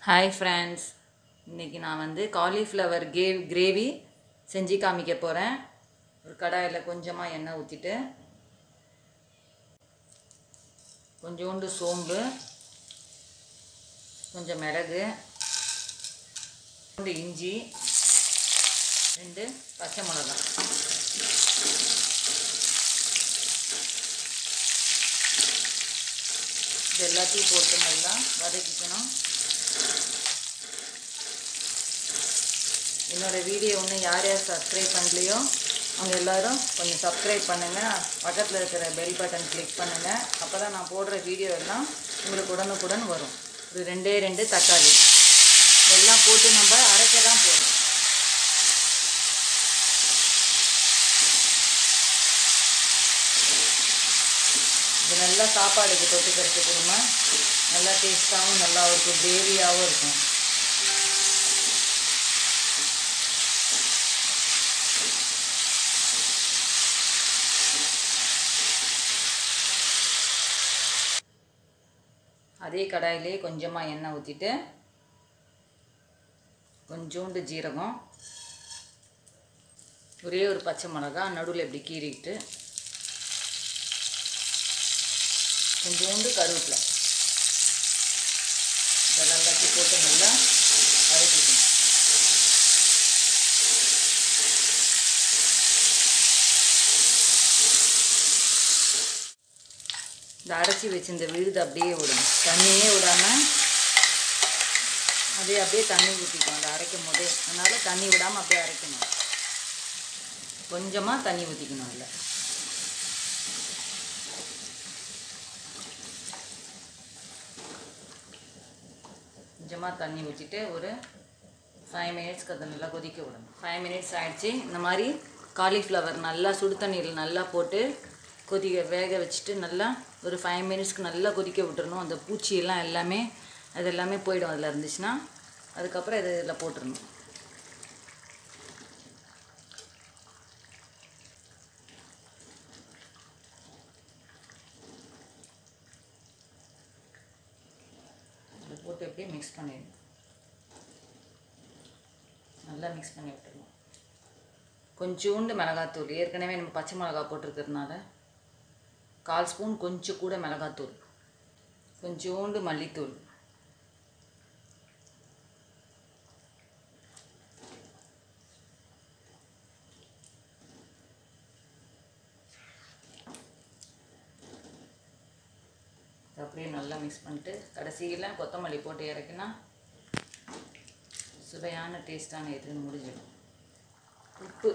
Hi friends, இன்றைக்கி நான் வந்து காலிஃப்ளவர் கிரேவி செஞ்சு காமிக்க போகிறேன். ஒரு கடாயில் கொஞ்சமாக எண்ணெய் ஊற்றிட்டு கொஞ்சோண்டு சோம்பு, கொஞ்சம் மிளகு, கொஞ்சம் இஞ்சி, 2 பச்சை மிளகாய், இது எல்லாத்தையும் போட்டு நல்லா வதக்கிக்கணும். என்னோடய வீடியோ இன்னும் யார் சப்ஸ்கிரைப் பண்ணலையோ அவங்க எல்லோரும் கொஞ்சம் சப்ஸ்கிரைப் பண்ணுங்கள். பக்கத்தில் இருக்கிற பெல் பட்டன் கிளிக் பண்ணுங்கள். அப்போ தான் நான் போடுற வீடியோ எல்லாம் உங்களுக்கு உடனுக்குடன் வரும். ஒரு 2 தக்காளி எல்லாம் போட்டு நம்ம அரைக்க தான் போகிறோம். இது நல்லா சாப்பாடுக்கு தொட்டுக்கிறதுக்கு ரொம்ப நல்லா டேஸ்ட்டாகவும் நல்லா இருக்கும், கிரேவியாகவும் இருக்கும். அதே கடாயிலே கொஞ்சமாக எண்ணெய் ஊற்றிட்டு கொஞ்சோண்டு ஜீரகம், ஒரே ஒரு பச்சை மிளகாய் நடுவில் இப்படி கீறிட்டு கொஞ்சோண்டு கருவேப்பிலை இதெல்லாம் எல்லாத்தையும் போட்டு நல்லா வதக்கிக்கணும். இந்த அரைச்சி வச்சு இந்த விழுது அப்படியே விடணும், தண்ணியே விடாமல் அப்படியே தண்ணி ஊற்றிக்கணும். அதை அரைக்கும் போதே அதனால் தண்ணி விடாமல் அப்படியே அரைக்கணும். கொஞ்சமாக தண்ணி ஊற்றிக்கணும். அதில் கொஞ்சமாக தண்ணி ஊற்றிட்டு ஒரு 5 மினிட்ஸ்க்கு அதை நல்லா கொதிக்க விடணும். 5 மினிட்ஸ் ஆகிடுச்சு. இந்த மாதிரி காலிஃப்ளவர் நல்லா சுடு தண்ணியில் நல்லா போட்டு வேக வச்சுட்டு நல்லா ஒரு 5 மினிட்ஸ்க்கு நல்லா கொதிக்க விட்டுறணும். அந்த பூச்சியெல்லாம் எல்லாமே போயிடும் அதில் இருந்துச்சுன்னா. அதுக்கப்புறம் இதில் போட்டுடணும். இதில் போட்டு எப்படியே மிக்ஸ் பண்ணிடணும். நல்லா மிக்ஸ் பண்ணி விட்டுடணும். கொஞ்சோண்டு மிளகாத்தூள், ஏற்கனவே நம்ம பச்சை மிளகாய் போட்டிருக்கிறதுனால 1/4 ஸ்பூன் கொஞ்சம் கூட மிளகாத்தூள், கொஞ்சோண்டு மல்லித்தூள், அப்படியே நல்லா மிக்ஸ் பண்ணிட்டு கடைசியில் கொத்தமல்லி போட்டு இறக்கினா சுவையான டேஸ்ட்டான இதுன்னு முடிஞ்சிடும். உப்பு,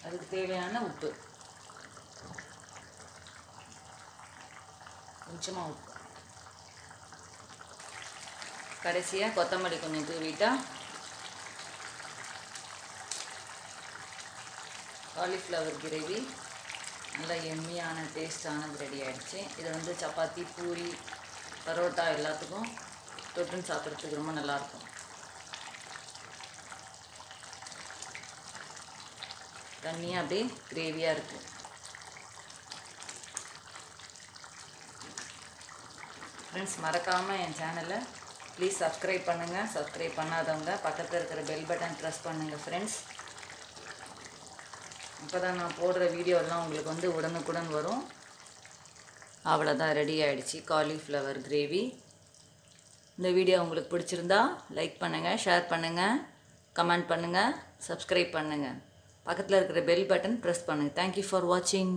அதுக்கு தேவையான உப்பு, கொஞ்சமாக உப்பு, கடைசியாக கொத்தமல்லி கொஞ்சம் தூவிட்டா காலிஃப்ளவர் கிரேவி நல்லா எம்மியான டேஸ்டானது ரெடி ஆகிடுச்சு. இதை வந்து சப்பாத்தி, பூரி, பரோட்டா எல்லாத்துக்கும் தொட்டுன்னு சாப்பிட்றதுக்கு ரொம்ப நல்லாயிருக்கும். தண்ணியாக அப்படியே கிரேவியாக இருக்குது. ஃப்ரெண்ட்ஸ், மறக்காமல் என் சேனலை ப்ளீஸ் சப்ஸ்கிரைப் பண்ணுங்கள். சப்ஸ்கிரைப் பண்ணாதவங்க பக்கத்தில் இருக்கிற பெல் பட்டன் ப்ரெஸ் பண்ணுங்கள் ஃப்ரெண்ட்ஸ். அப்போ தான் நான் போடுற வீடியோலாம் உங்களுக்கு வந்து உடனுக்குடன் வரும். அவ்வளோதான், ரெடி ஆகிடுச்சு காலிஃப்ளவர் கிரேவி. இந்த வீடியோ உங்களுக்கு பிடிச்சிருந்தா லைக் பண்ணுங்கள், ஷேர் பண்ணுங்கள், கமெண்ட் பண்ணுங்கள், சப்ஸ்கிரைப் பண்ணுங்கள். பக்கத்தில் இருக்கிற பெல் பட்டன் ப்ரெஸ் பண்ணுங்கள். தேங்க்யூ ஃபார் வாட்சிங்.